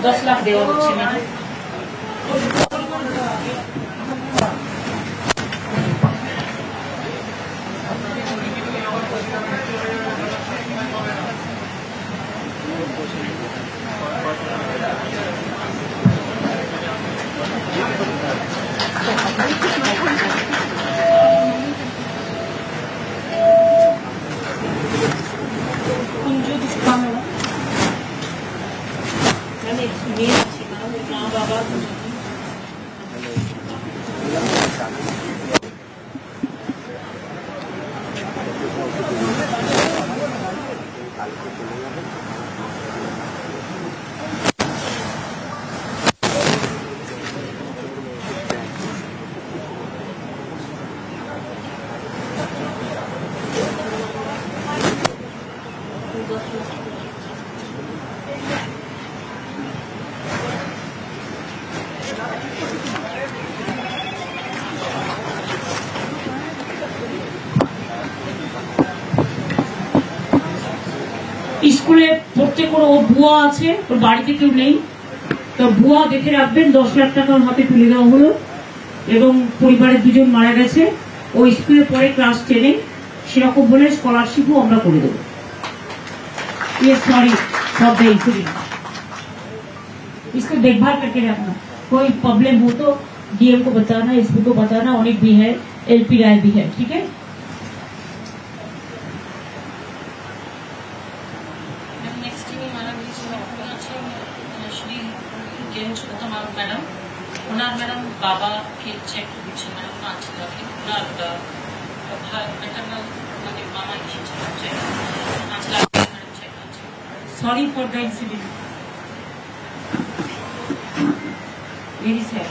$10 লাখ দেওয়া হচ্ছে ম্যাডাম। স্কুলে পড়তে কোনো ও ভুয়া আছে, ওর বাড়িতে কেউ নেই, তো ভুয়া দেখে রাখবেন। 10 লাখ টাকা ওর হাতে তুলে দেওয়া হলো এবং পরিবারের 2 জন মারা গেছে। ও স্কুলে পড়ে ক্লাস 10-এ, সেরকম বলে স্কলারशिपও আমরা করে দেবো। ये सॉरी फॉर द इंसिडेंट, इसको देखभाल करके रखना। कोई प्रॉब्लम हो तो डीएम को बताना, एसपी को बताना, ऑनिक भी है, एलपी राय भी है, ठीक है। मैडम ওনার ম্যাডাম বাবাকে চেক দিচ্ছে ম্যাডাম 5 লাখ, ওনার ম্যাটারনাল মানে মামা এসেছে 5 লাখ চেক আছে। Sorry for the incident, very sad.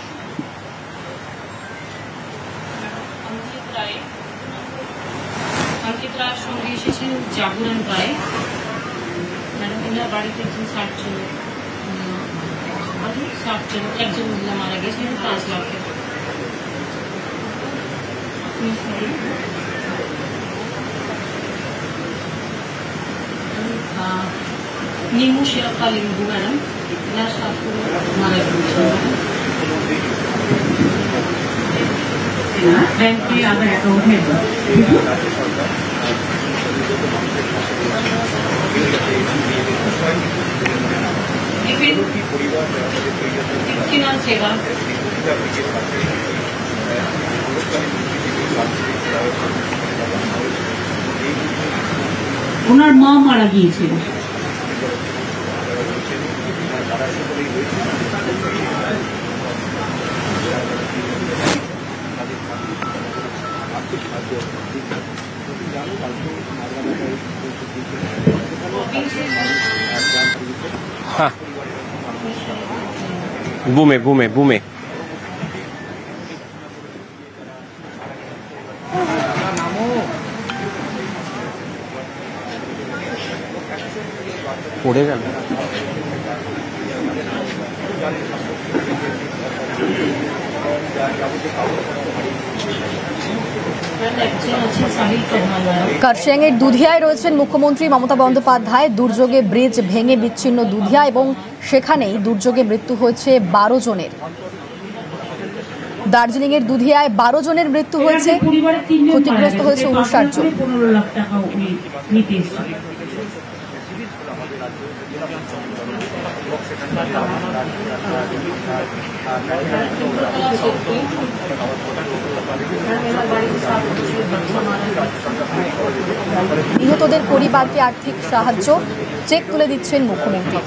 Ankit Rai সঙ্গে এসেছেন জাগরণ রায়। ম্যাডাম এনার বাড়িতে 60 জন, একজন মহিলা মারা গেছেন 5 লাখে। নিমু শিরোপা লিম্বু ম্যাডাম, এনার শাশুড়ি মারা গিয়েছেন। बैंक के अगर अकाउंट है किनार सेवा ওনার মা মারা গিয়েছিল। হ্যাঁ, বুমে বুমে বুমে পড়ে গেল। কার্শিয়াংয়ের দুধিয়ায় রয়েছেন মুখ্যমন্ত্রী মমতা বন্দ্যোপাধ্যায়। দুর্যোগে ব্রিজ ভেঙে বিচ্ছিন্ন দুধিয়া এবং সেখানেই দুর্যোগে মৃত্যু হয়েছে 12 জনের। দার্জিলিং এর দুধিয়ায় 12 জনের মৃত্যু হয়েছে, ক্ষতিগ্রস্ত হয়েছে 59 জন। 15 লাখ টাকা উনি নিতে এসেছিলেন। নিহতদের পরিবারকে আর্থিক সাহায্য চেক তুলে দিচ্ছেন মুখ্যমন্ত্রী।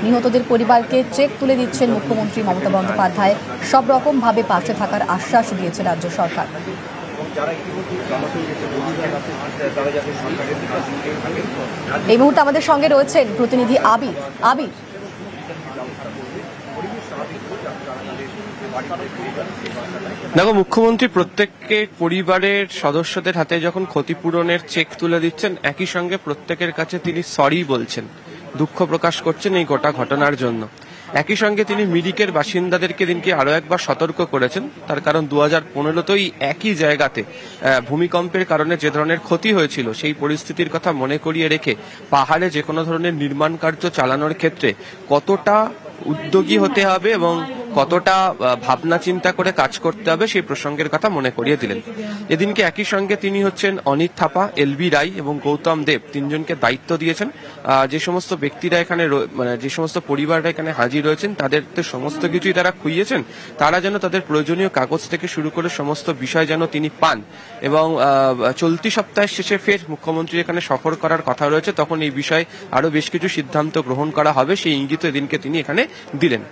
নিহতদের পরিবারকে চেক তুলে দিচ্ছেন মুখ্যমন্ত্রী মমতা বন্দ্যোপাধ্যায়। সব রকম ভাবে পাশে থাকার আশ্বাস দিয়েছে রাজ্য সরকার। এই মুহূর্তে আমাদের সঙ্গে রয়েছেন প্রতিনিধি আবির। আবির, দেখো, মুখ্যমন্ত্রী প্রত্যেককে পরিবারের সদস্যদের হাতে যখন ক্ষতিপূরণের চেক তুলে দিচ্ছেন, একই সঙ্গে প্রত্যেকের কাছে তিনি সরি বলছেন, দুঃখ প্রকাশ করছেন এই গোটা ঘটনার জন্য। একই সঙ্গে তিনি মিরিকের বাসিন্দাদেরকে দিনকে আরো একবার সতর্ক করেছেন, তার কারণ 2015তেই একই জায়গাতে ভূমিকম্পের কারণে যে ধরনের ক্ষতি হয়েছিল সেই পরিস্থিতির কথা মনে করিয়ে রেখে পাহাড়ে যে কোনো ধরনের নির্মাণ কার্য চালানোর ক্ষেত্রে কতটা উদ্যোগী হতে হবে এবং কতটা ভাবনা চিন্তা করে কাজ করতে হবে সেই প্রসঙ্গের কথা মনে করিয়ে দিলেন। এদিনকে একই সঙ্গে তিনি হচ্ছেন অনিত থাপা, এলবি রায় এবং গৌতম দেব, তিনজনকে দায়িত্ব দিয়েছেন যে সমস্ত ব্যক্তিরা এখানে মানে যে সমস্ত পরিবাররা এখানে হাজির রয়েছেন তাদের সমস্ত কিছুই তারা খুইয়েছেন, তারা যেন তাদের প্রয়োজনীয় কাগজ থেকে শুরু করে সমস্ত বিষয় যেন তিনি পান। এবং চলতি সপ্তাহের শেষে ফের মুখ্যমন্ত্রী এখানে সফর করার কথা রয়েছে, তখন এই বিষয়ে আরো বেশ কিছু সিদ্ধান্ত গ্রহণ করা হবে, সেই ইঙ্গিত এদিনকে তিনি এখানে দিলেন।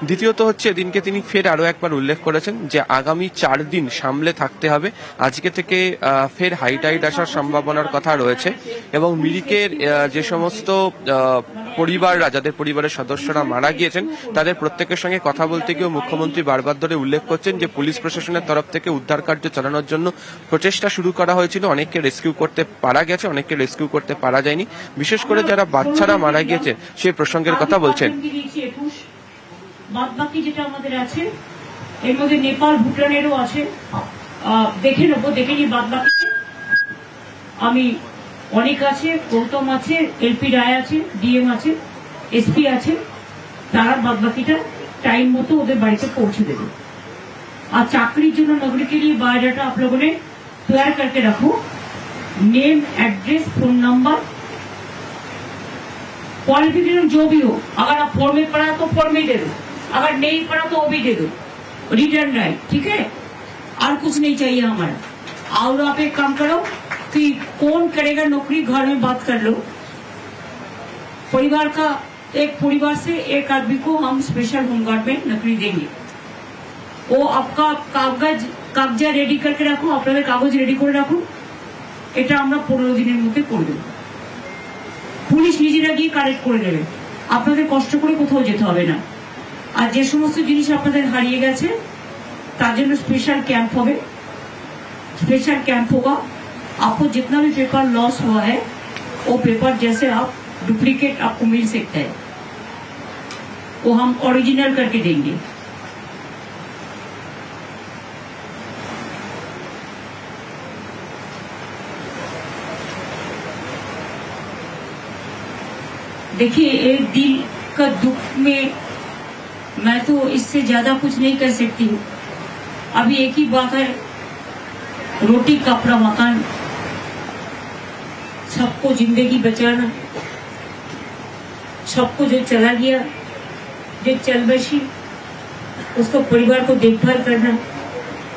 দ্বিতীয়ত হচ্ছে এদিনকে তিনি ফের আরো একবার উল্লেখ করেছেন যে আগামী 4 দিন সামলে থাকতে হবে। আজকে থেকে ফের হাইটাইড আসার সম্ভাবনার কথা রয়েছে এবং মিরিকের যে সমস্ত পরিবাররা, যাদের পরিবারের সদস্যরা মারা গিয়েছেন, তাদের প্রত্যেকের সঙ্গে কথা বলতে গিয়েও মুখ্যমন্ত্রী বারবার ধরে উল্লেখ করছেন যে পুলিশ প্রশাসনের তরফ থেকে উদ্ধার কার্য চালানোর জন্য প্রচেষ্টা শুরু করা হয়েছিল। অনেককে রেস্কিউ করতে পারা গেছে, অনেককে রেস্কিউ করতে পারা যায়নি। বিশেষ করে যারা বাচ্চারা মারা গিয়েছে সেই প্রসঙ্গের কথা বলছেন। বাদ বাকি যেটা আমাদের আছে এর মধ্যে নেপাল ভুটানেরও আছে, দেখে নেবো, দেখে নিই বাদ বাকি। আমি অনেক আছে, গৌতম আছে, এলপি রায় আছে, ডিএম আছে, এসপি আছে, তারা বাদ বাকিটা टाइम মতো ওদের বাড়িতে পৌঁছে देंगे। और चाकरी जो नौकरी के लिए बायोडाटा आप लोगों ने तैयार करके रखो, name, address, phone number, qualification जो भी हो। अगर आप फॉर्म में पढ़ा तो फॉर्म में दे दो, अगर नहीं पढ़ा तो वो भी दे दो, रिटर्न राइट, ठीक है। और कुछ नहीं चाहिए हमारा। और आप एक काम करो कि कौन करेगा नौकरी, घर में बात कर लो। परिवार का एक परिवार से एक आदमी को हम स्पेशल होमगार्ड में नौकरी देंगे। वो आपका कागजा रेडी करके रखो, আপনাদের কাগজ রেডি করে রাখুন। এটা আমরা 15 দিনের মধ্যে করে দেব। পুলিশ নিজেরা গিয়ে কালেক্ট করে নেবে, আপনাদের কষ্ট করে কোথাও যেতে হবে না। আর যে সমস্ত জিনিস আপনাদের হারিয়ে গেছে তার জন্য स्पेशल कैंप হবে, स्पेशल कैंप होगा। आपको जितना भी पेपर लॉस हुआ है वो पेपर जैसे आप डुप्लीकेट आपको मिल सकता है, वो हम ओरिजिनल करके देंगे। देखिए, एक दिल का दुख में मैं तो इससे ज्यादा कुछ नहीं कर सकती हूँ। अभी एक ही बात है, रोटी कपड़ा मकान, सबको जिंदगी बचाना, सबको जो चला गया, जो चल बसी, उसको परिवार को देखभाल करना,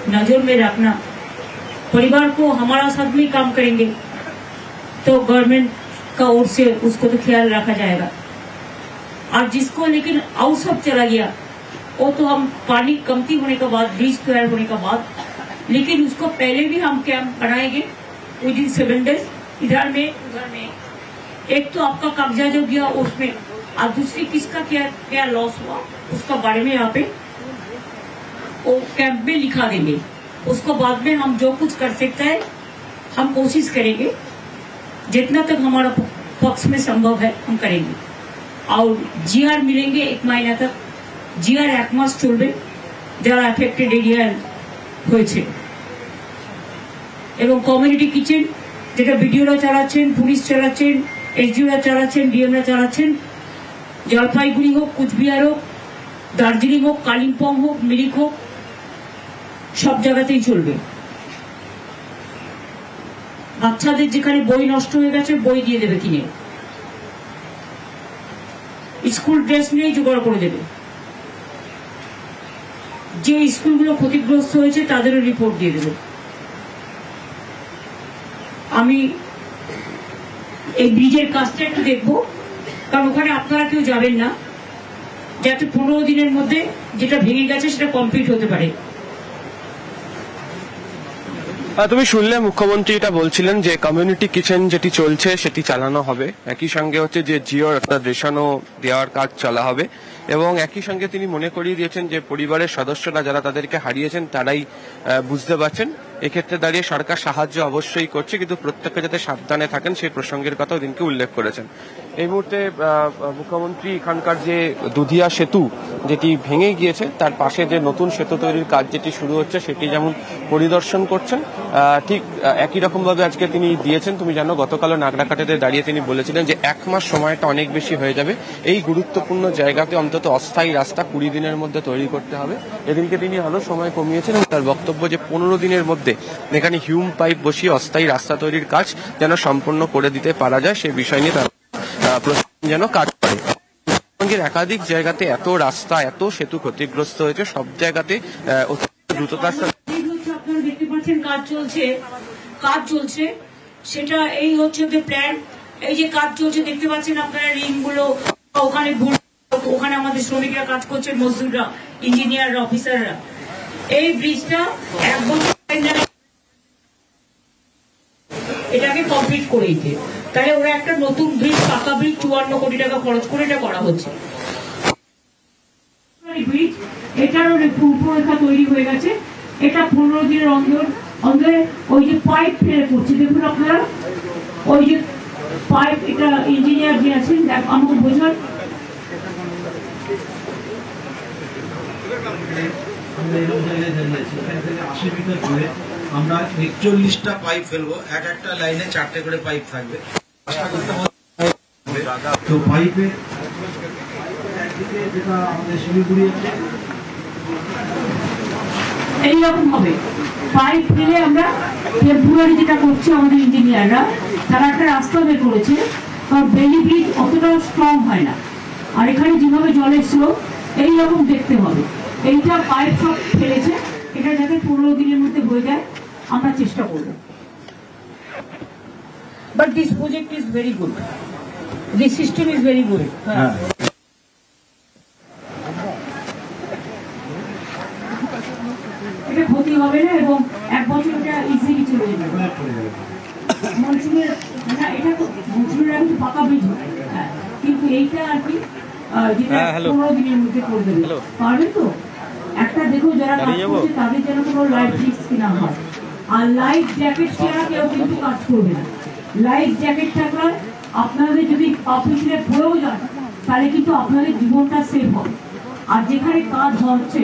नजर में रखना। परिवार को हमारा साथ में काम करेंगे तो गवर्नमेंट का ओर से उसको तो ख्याल रखा जाएगा। और जिसको लेकिन आउट सब चला गया वो तो हम पानी कमती होने के बाद, ब्रिज तैयार होने के बाद लेकिन उसको पहले भी हम कैंप बनाएंगे विद इन 7 days, इधर में उधर में। एक तो आपका कब्जा जो गया उसमें, और दूसरी किसका क्या क्या लॉस हुआ उसका बारे में यहाँ पे वो कैंप में लिखा देंगे। उसको बाद में हम जो कुछ कर सकते हैं हम कोशिश करेंगे, जितना तक हमारा पक्ष में संभव है हम करेंगे। और जीआर मिलेंगे 1 महीना तक, जीआर 1 মাস চলবে যারা এফেক্টেড এরিয়া হয়েছে। এবং কমিউনিটি কিচেন যেটা বিডিওরা চালাচ্ছেন, পুলিশ চালাচ্ছেন, এসডিওরা চালাচ্ছেন, ডিএমরা চালাচ্ছেন, জলপাইগুড়ি হোক, কুচবিহার হোক, দার্জিলিং হোক, কালিম্পং হোক, মিরিক হোক, সব জায়গাতেই চলবে। বাচ্চাদের যেখানে বই নষ্ট হয়ে গেছে বই দিয়ে দেবে কিনে, স্কুল ড্রেস নিয়েই জোগাড় করে দেবে। যে স্কুলগুলো ক্ষতিগ্রস্ত হয়েছে তাদেরও রিপোর্ট দিয়ে দেবে। আমি এই ব্রিজের কাজটা একটু দেখবো, কারণ ওখানে আপনারা কেউ যাবেন না, যাতে 15 দিনের মধ্যে যেটা ভেঙে গেছে সেটা কমপ্লিট হতে পারে। তুমি শুনলে মুখ্যমন্ত্রী এটা বলছিলেন যে কমিউনিটি কিচেন যেটি চলছে সেটি চালানো হবে, একই সঙ্গে হচ্ছে যে জিওর একটা রেশনও দেওয়ার কাজ চলা হবে, এবং একই সঙ্গে তিনি মনে করিয়ে দিয়েছেন যে পরিবারের সদস্যরা যারা তাদেরকে হারিয়েছেন তারাই বুঝতে পারছেন। এক্ষেত্রে দাঁড়িয়ে সরকার সাহায্য অবশ্যই করছে, কিন্তু প্রত্যেকে যাতে সাবধানে থাকেন সেই প্রসঙ্গের কথাও দিনকে উল্লেখ করেছেন। এই মুহূর্তে মুখ্যমন্ত্রী এখানকার যে দুধিয়া সেতু যেটি ভেঙে গিয়েছে তার পাশে যে নতুন সেতু তৈরির কাজ যেটি শুরু হচ্ছে সেটি যেমন পরিদর্শন করছেন, ঠিক একই রকম ভাবে আজকে তিনি দিয়েছেন। তুমি জানো গতকালও নাগরাকাটাতে দাঁড়িয়ে তিনি বলেছিলেন যে 1 মাস সময়টা অনেক বেশি হয়ে যাবে, এই গুরুত্বপূর্ণ জায়গাতে অন্তত অস্থায়ী রাস্তা 20 দিনের মধ্যে তৈরি করতে হবে। এদিনকে তিনি আরো সময় কমিয়েছেন এবং তার বক্তব্য যে 15 দিনের মধ্যে এখানে হিউম পাইপ বসিয়ে অস্থায়ী রাস্তা তৈরির কাজ যেন সম্পন্ন করে দিতে পারা যায় সে বিষয় নিয়ে তার প্রশাসন যেন কাজ করে। পশ্চিমবঙ্গের একাধিক জায়গাতে এত রাস্তা এত সেতু ক্ষতিগ্রস্ত হয়েছে, সব জায়গাতে দ্রুততার সাথে আপনারা দেখতে পাচ্ছেন কাজ চলছে সেটা এই হচ্ছে যে প্ল্যান। এই যে কাজ চলছে দেখতে পাচ্ছেন আপনারা, রিং গুলো ওখানে ওখানে আমাদের শ্রমিকরা কাজ করছেন, মজদুররা, ইঞ্জিনিয়ার, অফিসাররা। এই ব্রিজটা 1 বছর এটাকে কমপ্লিট করে দিতে, তাহলে ওরা একটা নতুন ব্রিজ, পাকা ব্রিজ 54 কোটি টাকা খরচ করে এটা করা হচ্ছে। ব্রিজ এটারও রূপরেখা তৈরি হয়ে গেছে। এটা 15 দিনের অন্তরে ওই যে পাইপ ফেলে করছে, দেখুন আপনারা ওই যে পাইপ, এটা ইঞ্জিনিয়ার যে আছেন আমাকে বোঝান। আমরা 41টা পাইপ ফেলবো, একটা লাইনে 4টে করে পাইপ থাকবে। তো পাইপে যেটা আমাদের শিলিগুড়ি এইরকম হবে পাইপ ফেলে আমরা ফেব্রুয়ারি যেটা করছি আমাদের ইঞ্জিনিয়াররা, তারা একটা রাস্তা বের করেছে, কারণ বেলি ব্রিজ অতটাও স্ট্রং হয় না, আর এখানে যেভাবে জলের স্রোত এইরকম দেখতে হবে। এইটা পাইপ সব ফেলেছে, এটা যাতে 15 দিনের মধ্যে হয়ে যায় আমরা চেষ্টা করব। But this project is very good, this system is very good. এটা ক্ষতি হবে না এবং 1 বছর এটা ইজিলি চলে যাবে। মনসুনের না, এটা তো মনসুনের আগে পাকা ব্রিজ হয়, কিন্তু এইটা আর কি যেটা 15 দিনের মধ্যে করে দেবে, পারবে তো? একটা দেখো যারা কাজ করছে তাদের যেন কোনো লাইফ রিস্ক না হয়, আর লাইফ জ্যাকেট ছাড়া কেউ কিন্তু কাজ করবে না। লাইফ জ্যাকেট থাকলে আপনাদের যদি অফিসে পড়েও যান তাহলে কিন্তু আপনাদের জীবনটা সেভ হবে। আর যেখানে কাজ হচ্ছে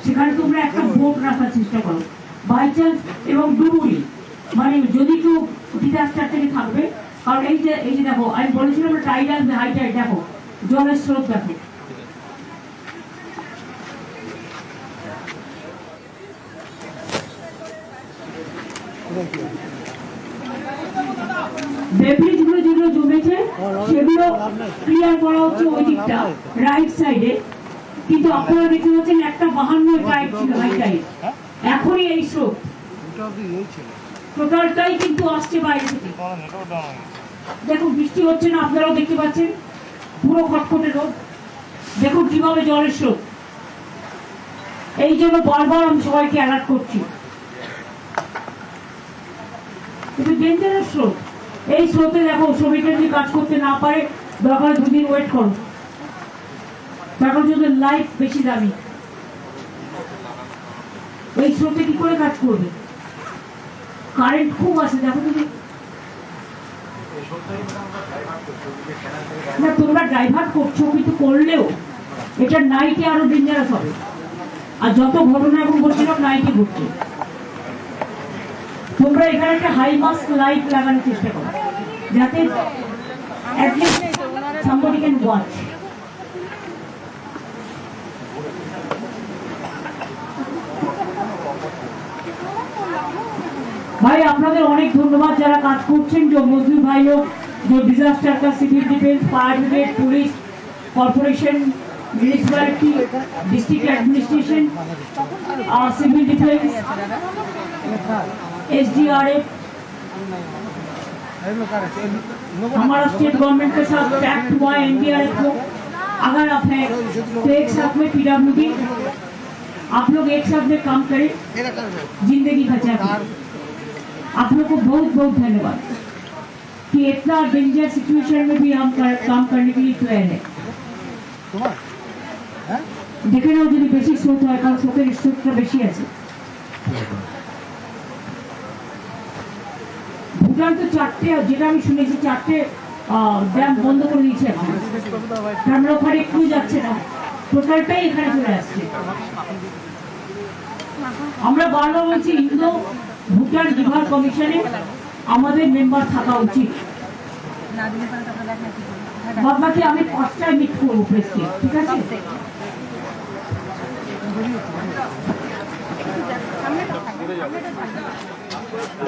সেখানে তোমরা একটা বোট রাখার চেষ্টা করো, বাই চান্স এবং ডুবুরি, মানে যদি কেউ ডিজাস্টার থেকে থাকবে। কারণ এই যে দেখো আমি বলেছিলাম টাইডাল হাই টাইড, দেখো জলের স্রোত দেখো। ডেব্রিজগুলো যেগুলো জমেছে সেগুলো ক্লিয়ার করা হচ্ছে ওই দিকটা রাইট সাইডে, কিন্তু আপনারা দেখতে পাচ্ছেন একটা 52 টাইপ ছিল হাই টাইপ, এখনই এই স্রোত টোটালটাই কিন্তু আসছে বাইরে থেকে। দেখুন বৃষ্টি হচ্ছে না, আপনারাও দেখতে পাচ্ছেন পুরো খটখটে রোদ, দেখুন কিভাবে জলের স্রোত। এই জন্য বারবার আমি সবাইকে অ্যালার্ট করছি, ডেঞ্জারাস স্রোত। এই স্রোতে দেখো শ্রমিকরা যদি কাজ করতে না পারে, দরকার 2 দিন ওয়েট করো, তারপর যদি লাইফ বেশি দামি, এই স্রোতে কি করে কাজ করবে? কারেন্ট খুব আছে, দেখো তুমি। না, তোমরা ড্রাইভার করছো, কিন্তু করলেও এটা নাইটে আরো ডেঞ্জারাস হবে। আর যত ঘটনা এখন বলছিলাম নাইটে ঘটছে। তোমরা এখানে একটা হাই মাস্ক লাইট লাগানোর চেষ্টা করো, যাতে অ্যাটলিস্ট somebody can watch। भाई আপনাদের অনেক ধন্যবাদ যারা কাজ করছেন, जो मजदूर भाई लोग जो डिजास्टर का civil defence, fire brigade, police, corporation, municipality, district administration, civil defence, SDRF, हमारा स्टेट गवर्नमेंट के साथ पैक्ट हुआ है एनडीआरएफ को। अगर आप हैं तो एक साथ में पीडब्ल्यूडी, आप लोग एक साथ में काम करें, जिंदगी बचाएं। आप लोग को बहुत बहुत धन्यवाद कि इतना डेंजर सिचुएशन में भी हम काम करने के लिए तैयार है। देखे ना যদি বেশি স্রোত হয়, কারণ স্রোতের স্রোতটা বেশি আছে। ভুটান তো 4টে, যেটা আমি শুনেছি 4টে ড্যাম বন্ধ করে দিয়েছে এখন, আমরা ওখানে একটু যাচ্ছে না, টোটালটাই এখানে চলে আসছে। আমরা বারবার বলছি ইন্দো ভুটান রিভার কমিশনে আমাদের মেম্বার থাকা উচিত। বাবাকে আমি 5টায় মিট করবো প্রেসকে, ঠিক আছে?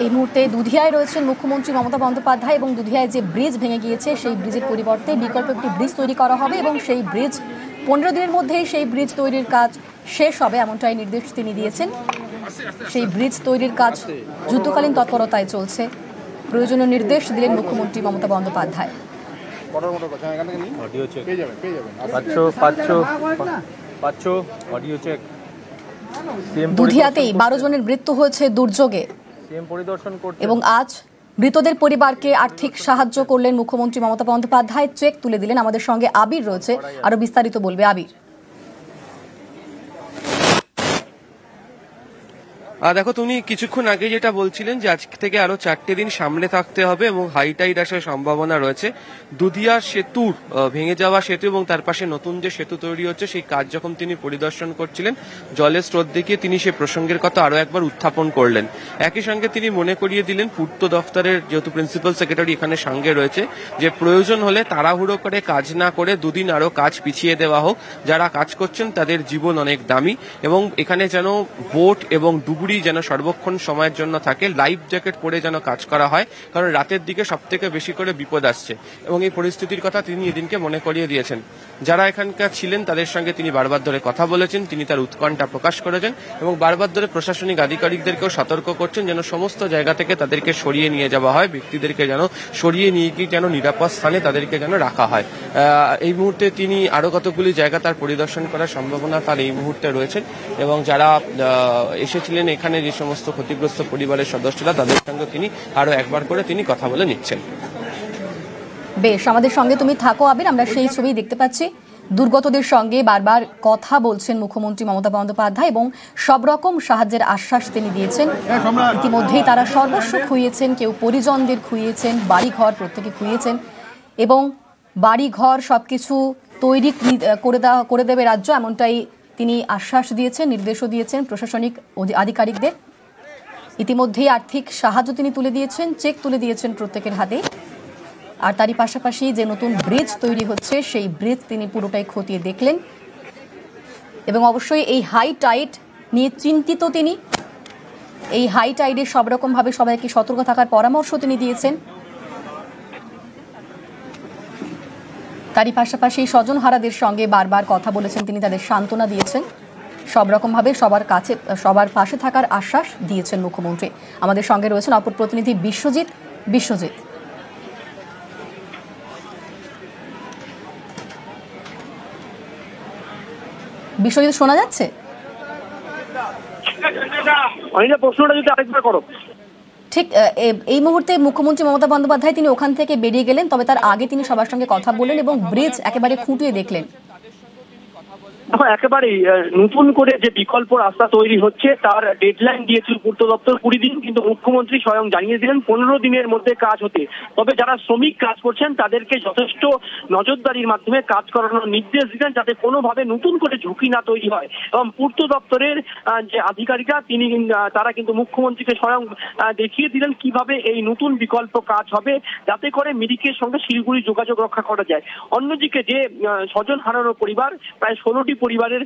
এই মুহূর্তে দুধিয়ায় রয়েছেন মুখ্যমন্ত্রী মমতা বন্দ্যোপাধ্যায় এবং দুধিয়ায় যে ব্রিজ ভেঙে গিয়েছে সেই ব্রিজের পরিবর্তে বিকল্প একটি ব্রিজ তৈরি করা হবে এবং সেই ব্রিজ 15 দিনের মধ্যেই সেই ব্রিজ তৈরির কাজ শেষ হবে, এমনটাই নির্দেশ তিনি দিয়েছেন। সেই ব্রিজ তৈরির কাজ যুদ্ধকালীন তৎপরতায় চলছে, প্রয়োজনীয় নির্দেশ দিলেন মুখ্যমন্ত্রী মমতা বন্দ্যোপাধ্যায়। দুধিয়াতেই 12 জনের মৃত্যু হয়েছে দুর্যোগে এবং আজ মৃতদের পরিবারকে আর্থিক সাহায্য করলেন মুখ্যমন্ত্রী মমতা বন্দ্যোপাধ্যায়, চেক তুলে দিলেন। আমাদের সঙ্গে আবির রয়েছে, আরো বিস্তারিত বলবে আবির। দেখো, তুমি কিছুক্ষণ আগে যেটা বলছিলেন যে আজ থেকে আরো 4টে দিন সামলে থাকতে হবে এবং হাই টাইড আসার সম্ভাবনা রয়েছে। দুধিয়া সেতুর ভেঙে যাওয়া সেতু এবং তার পাশে নতুন যে সেতু তৈরি হচ্ছে সেই কাজ যখন তিনি পরিদর্শন করছিলেন, জলের স্রোত দেখিয়ে তিনি সেই প্রসঙ্গের কথা আরো একবার উত্থাপন করলেন। একই সঙ্গে তিনি মনে করিয়ে দিলেন পূর্ত দফতরের যেহেতু প্রিন্সিপাল সেক্রেটারি এখানে সঙ্গে রয়েছে, যে প্রয়োজন হলে তাড়াহুড়ো করে কাজ না করে 2 দিন আরো কাজ পিছিয়ে দেওয়া হোক। যারা কাজ করছেন তাদের জীবন অনেক দামি এবং এখানে যেন বোট এবং ডুবুরি যেন সর্বক্ষণ সময়ের জন্য থাকে, লাইফ জ্যাকেট পরে যেন কাজ করা হয়, কারণ রাতের দিকে সব থেকে বেশি করে বিপদ আসছে এবং এই পরিস্থিতির কথা তিনি এদিনকে মনে করিয়ে দিয়েছেন। যারা এখানকার ছিলেন তাদের সঙ্গে তিনি বারবার ধরে কথা বলেছেন, তিনি তার উৎকণ্ঠা প্রকাশ করেছেন এবং বারবার ধরে প্রশাসনিক আধিকারিকদেরকেও সতর্ক করছেন যেন সমস্ত জায়গা থেকে তাদেরকে সরিয়ে নিয়ে যাওয়া হয়, ব্যক্তিদেরকে যেন সরিয়ে নিয়ে গিয়ে যেন নিরাপদ স্থানে তাদেরকে যেন রাখা হয়। এই মুহূর্তে তিনি আরো কতগুলি জায়গা তার পরিদর্শন করার সম্ভাবনা তার এই মুহূর্তে রয়েছেন এবং যারা এসেছিলেন এখানে যে সমস্ত ক্ষতিগ্রস্ত পরিবারের সদস্যরা তাদের সঙ্গে তিনি আরো একবার করে তিনি কথা বলে নিচ্ছেন। বেশ, আমাদের সঙ্গে তুমি থাকো আবির, আমরা সেই ছবি দেখতে পাচ্ছি। দুর্গতদের সঙ্গে বারবার কথা বলছেন মুখ্যমন্ত্রী মমতা বন্দ্যোপাধ্যায় এবং সব রকম সাহায্যের আশ্বাস তিনি দিয়েছেন। ইতিমধ্যেই তারা সর্বস্ব খুইয়েছেন, কেউ পরিজনদের খুইয়েছেন, বাড়িঘর প্রত্যেকে খুইয়েছেন এবং বাড়িঘর সবকিছু তৈরি করে দেবে রাজ্য, এমনটাই তিনি আশ্বাস দিয়েছেন, নির্দেশও দিয়েছেন প্রশাসনিক আধিকারিকদের। ইতিমধ্যেই আর্থিক সাহায্য তিনি তুলে দিয়েছেন, চেক তুলে দিয়েছেন প্রত্যেকের হাতে। আর তারই পাশাপাশি যে নতুন ব্রিজ তৈরি হচ্ছে সেই ব্রিজ তিনি পুরোটাই খতিয়ে দেখলেন এবং অবশ্যই এই হাই টাইড নিয়ে চিন্তিত তিনি। এই হাই টাইডে সব রকম ভাবে সবাইকে সতর্ক থাকার পরামর্শ তিনি দিয়েছেন। তারই পাশাপাশি স্বজনহারাদের সঙ্গে বারবার কথা বলেছেন তিনি, তাদের সান্ত্বনা দিয়েছেন, সব রকম ভাবে সবার পাশে থাকার আশ্বাস দিয়েছেন মুখ্যমন্ত্রী। আমাদের সঙ্গে রয়েছেন অপর প্রতিনিধি বিশ্বজিৎ। বিশ্বজিৎ, শোনা যাচ্ছে? প্রশ্নটা যদি আরেকবার করো। ঠিক এই মুহূর্তে মুখ্যমন্ত্রী মমতা বন্দ্যোপাধ্যায় তিনি ওখান থেকে বেরিয়ে গেলেন, তবে তার আগে তিনি সবার সঙ্গে কথা বললেন এবং ব্রিজ একেবারে খুঁটিয়ে দেখলেন। একেবারেই নতুন করে যে বিকল্প রাস্তা তৈরি হচ্ছে তার ডেডলাইন দিয়েছিল পূর্ত দপ্তর 20 দিন, কিন্তু মুখ্যমন্ত্রী স্বয়ং জানিয়ে দিলেন 15 দিনের মধ্যে কাজ হতে। তবে যারা শ্রমিক কাজ করছেন তাদেরকে যথেষ্ট নজরদারির মাধ্যমে কাজ করানোর নির্দেশ দিলেন, যাতে কোনোভাবে নতুন করে ঝুঁকি না তৈরি হয়। এবং পূর্ত দপ্তরের যে আধিকারিকরা তারা কিন্তু মুখ্যমন্ত্রীকে স্বয়ং দেখিয়ে দিলেন কিভাবে এই নতুন বিকল্প কাজ হবে, যাতে করে মিরিকের সঙ্গে শিলিগুড়ি যোগাযোগ রক্ষা করা যায়। অন্যদিকে যে স্বজন হারানো পরিবার, প্রায় 16টি পরিবারের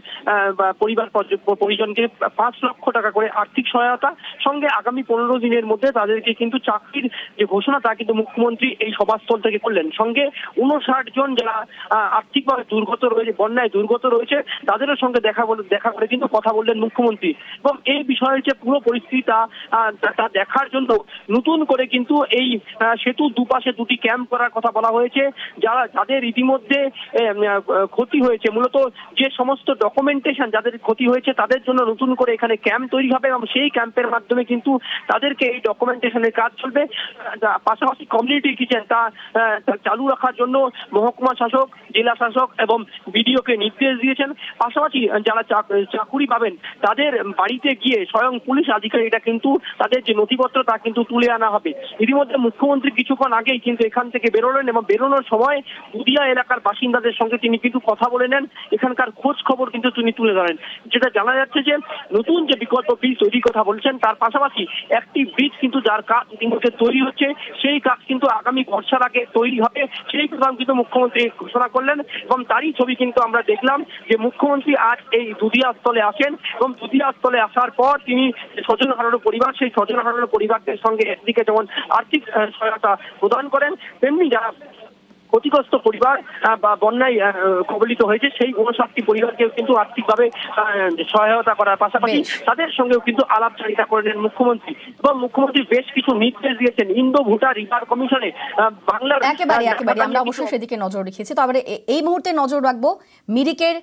পরিজনকে 5 লক্ষ টাকা করে আর্থিক সহায়তা, সঙ্গে আগামী 15 দিনের মধ্যে তাদেরকে কিন্তু চাকরির যে ঘোষণা তা কিন্তু মুখ্যমন্ত্রী এই সভাস্থল থেকে করলেন। সঙ্গে 59 জন যারা আর্থিকভাবে দুর্গত রয়েছে, বন্যায় দুর্গত রয়েছে, তাদেরও সঙ্গে দেখা করে কিন্তু কথা বললেন মুখ্যমন্ত্রী। এবং এই বিষয়ের যে পুরো পরিস্থিতি তা দেখার জন্য নতুন করে কিন্তু এই সেতুর দুপাশে 2টি ক্যাম্প করার কথা বলা হয়েছে। যাদের ইতিমধ্যে ক্ষতি হয়েছে, মূলত যে সমস্ত ডকুমেন্টেশন যাদের ক্ষতি হয়েছে তাদের জন্য নতুন করে এখানে ক্যাম্প তৈরি হবে এবং সেই ক্যাম্পের মাধ্যমে কিন্তু তাদেরকে এই ডকুমেন্টেশনের কাজ চলবে। পাশাপাশি কমিউনিটি কিচেন তা চালু রাখার জন্য মহকুমা শাসক, জেলা শাসক এবং বিডিওকে নির্দেশ দিয়েছেন। পাশাপাশি যারা চাকুরি পাবেন তাদের বাড়িতে গিয়ে স্বয়ং পুলিশ আধিকারিকরা কিন্তু তাদের যে নথিপত্র তা কিন্তু তুলে আনা হবে। ইতিমধ্যে মুখ্যমন্ত্রী কিছুক্ষণ আগেই কিন্তু এখান থেকে বেরোলেন এবং বেরোনোর সময় দুধিয়া এলাকার বাসিন্দাদের সঙ্গে তিনি কিন্তু কথা বলে নেন, এখানকার খোঁজ খবর কিন্তু তিনি তুলে ধরেন। যেটা জানা যাচ্ছে যে নতুন যে বিকল্প ব্রিজ তৈরির কথা বলছেন, তার পাশাপাশি একটি ব্রিজ কিন্তু যার কাজ ইতিমধ্যে তৈরি হচ্ছে, সেই কাজ কিন্তু আগামী বর্ষার আগে তৈরি হবে, সেই কথা কিন্তু মুখ্যমন্ত্রী ঘোষণা করলেন। এবং তারই ছবি কিন্তু আমরা দেখলাম যে মুখ্যমন্ত্রী আজ এই দুধিয়া স্থলে আসেন এবং দুধিয়া স্থলে আসার পর তিনি স্বজন হারানো পরিবার, সেই স্বজন হারানো পরিবারদের সঙ্গে একদিকে যেমন আর্থিক সহায়তা প্রদান করেন, তেমনি যারা ক্ষতিগ্রস্ত পরিবার বা বন্যায় কবলিত হয়েছে সেই 59টি পরিবারকেও কিন্তু আর্থিকভাবে সহায়তা করার পাশাপাশি তাদের সঙ্গেও কিন্তু আলাপচারিতা করলেন মুখ্যমন্ত্রী। এবং মুখ্যমন্ত্রী বেশ কিছু নির্দেশ দিয়েছেন ইন্দো ভুটা রিভার কমিশনে বাংলার একেবারে আমরা অবশ্যই সেদিকে নজর রেখেছি। তো আবার এই মুহূর্তে নজর রাখবো মিরিকের